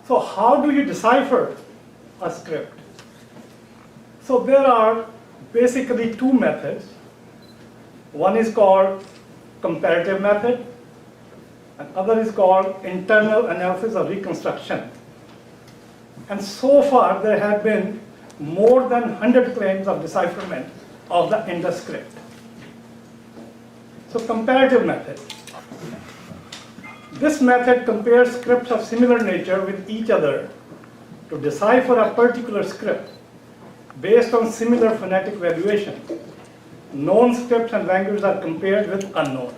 So how do you decipher a script? So there are basically two methods. One is called comparative method, and other is called internal analysis or reconstruction. And so far there have been more than 100 claims of decipherment of the Indus script. So comparative method. This method compares scripts of similar nature with each other to decipher a particular script based on similar phonetic valuation. Known scripts and languages are compared with unknown.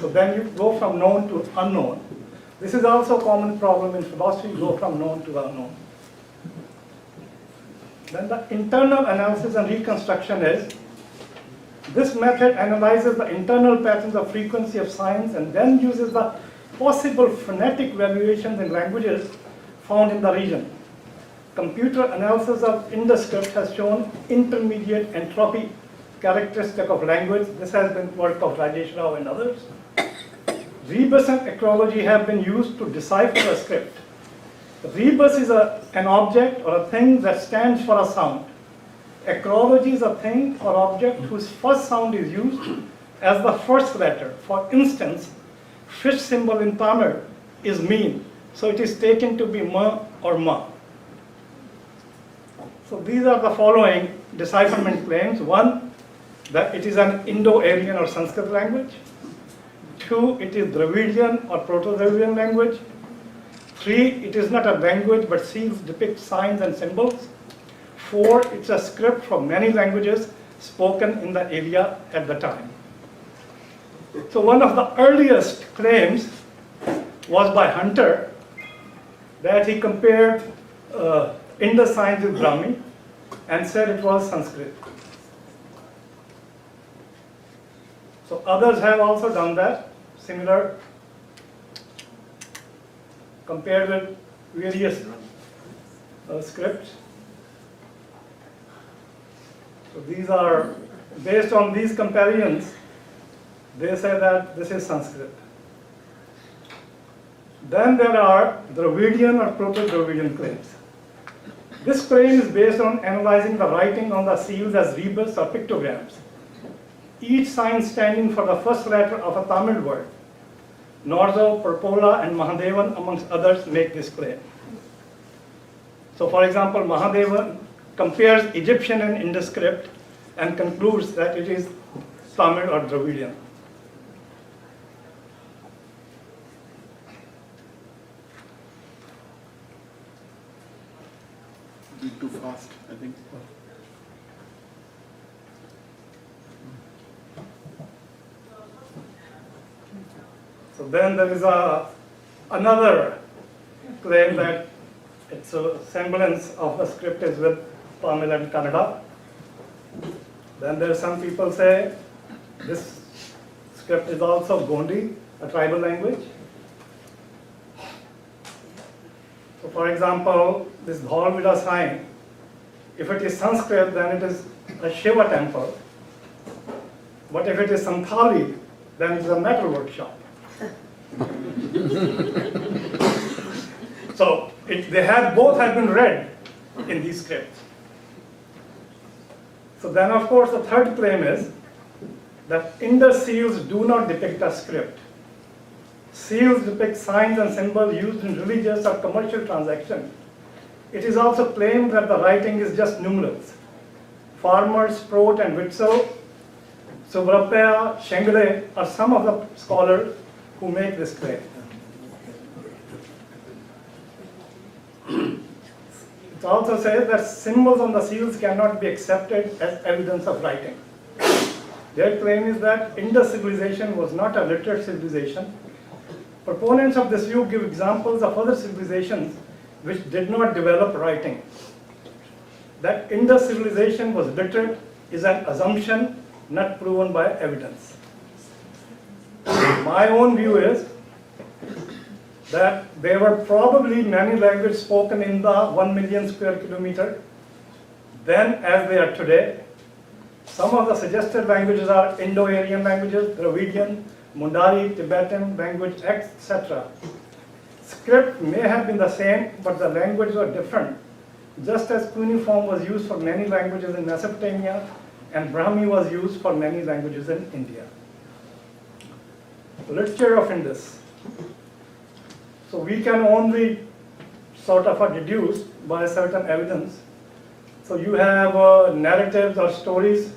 So then you go from known to unknown. This is also a common problem in philosophy, you go from known to unknown. Then the internal analysis and reconstruction is, this method analyzes the internal patterns of frequency of signs and then uses the possible phonetic valuations in languages found in the region. Computer analysis of Indus script has shown intermediate entropy characteristic of language. This has been work of Rajesh Rao and others. Rebus and acrology have been used to decipher a script. Rebus is an object or a thing that stands for a sound. Acrology is a thing or object whose first sound is used as the first letter. For instance, fish symbol in Tamil is mean, so it is taken to be ma or ma. So these are the following decipherment claims. One, that it is an Indo-Aryan or Sanskrit language. Two, it is Dravidian or Proto-Dravidian language. Three, it is not a language but seals depict signs and symbols. Four, it's a script from many languages spoken in the area at the time. So one of the earliest claims was by Hunter, that he compared Indus signs with Brahmi and said it was Sanskrit. So others have also done that, similar, compared with various scripts. So these are, based on these comparisons, they say that this is Sanskrit. Then there are Dravidian or Proto-Dravidian claims. This claim is based on analyzing the writing on the seals as rebus or pictograms, each sign standing for the first letter of a Tamil word. Norzo, Parpola, and Mahadevan, amongst others, make this claim. So for example, Mahadevan compares Egyptian and Indus script and concludes that it is Tamil or Dravidian. Too fast, I think. So then there is another claim that Its a semblance of a script is with Tamil and Kannada. Then there are some people say this script is also Gondi, a tribal language. So for example, this Dholvida sign, if it is Sanskrit, then it is a Shiva temple. But if it is Santhali, then it is a metal workshop. So both have been read in these scripts. So then of course the third claim is that Indus seals do not depict a script. Seals depict signs and symbols used in religious or commercial transactions. It is also claimed that the writing is just numerals. Farmers, Prout and Witzel, Subrapaya, Shengele are some of the scholars who make this claim. It also says that symbols on the seals cannot be accepted as evidence of writing. Their claim is that Indus civilization was not a literate civilization. Proponents of this view give examples of other civilizations which did not develop writing. That Indus civilization was literate is an assumption not proven by evidence. My own view is that there were probably many languages spoken in the 1 million square kilometer then as they are today. Some of the suggested languages are Indo-Aryan languages, Dravidian, Mundari, Tibetan language, etc. Script may have been the same, but the languages were different. Just as cuneiform was used for many languages in Mesopotamia, and Brahmi was used for many languages in India. Literature of Indus. So we can only sort of deduce by certain evidence. So you have narratives or stories,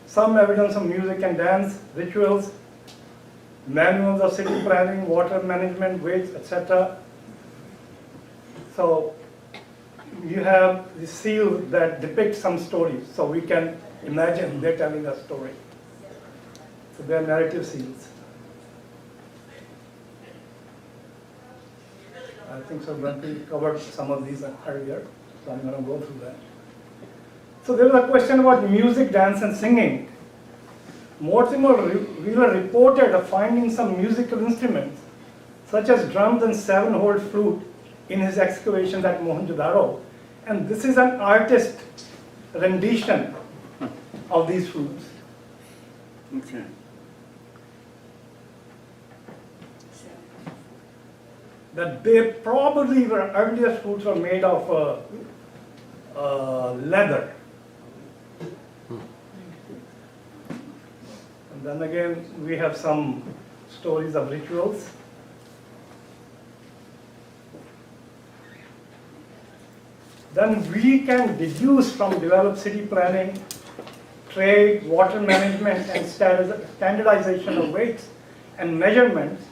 some evidence of music and dance, rituals, manuals of city planning, water management, weights, etc. So you have the seal that depicts some stories, so we can imagine they're telling a story. So they're narrative seals. I think so. We covered some of these earlier, so I'm going to go through that. So there was a question about music, dance, and singing. Mortimer Wheeler reported of finding some musical instruments, such as drums and 7-hole flute, in his excavations at Mohenjo-daro. And this is an artist rendition of these flutes. Okay. That they probably were earliest flutes were made of leather. And then again, we have some stories of rituals. Then we can deduce from developed city planning, trade, water management, and standardization of weights and measurements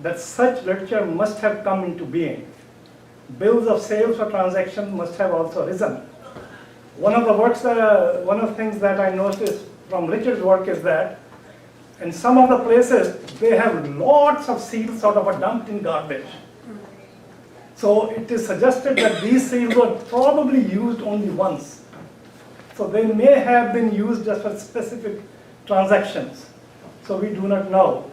that such literature must have come into being. Bills of sales for transactions must have also arisen. One of the things that I noticed from Richard's work is that in some of the places they have lots of seals sort of dumped in garbage. So it is suggested that these seals were probably used only once. So they may have been used just for specific transactions. So we do not know.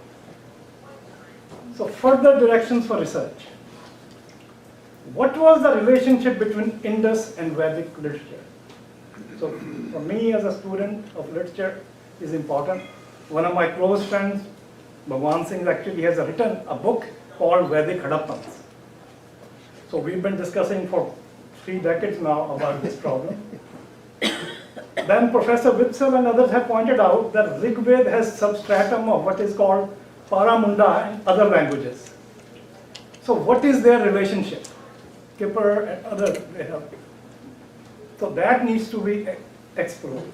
So further directions for research. What was the relationship between Indus and Vedic literature? So for me as a student of literature is important. One of my close friends, Bhavan Singh, actually has written a book called Vedic Hadappans. So we've been discussing for 3 decades now about this problem. Then Professor Witzel and others have pointed out that Rig Veda has substratum of what is called Paramunda in other languages. So what is their relationship? Kipper and others, they have. So that needs to be explored.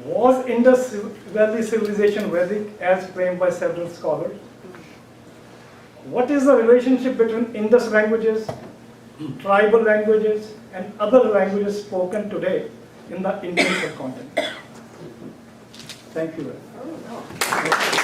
Was Indus Valley civilization Vedic as claimed by several scholars? What is the relationship between Indus languages, tribal languages, and other languages spoken today in the Indian subcontinent? Thank you very much.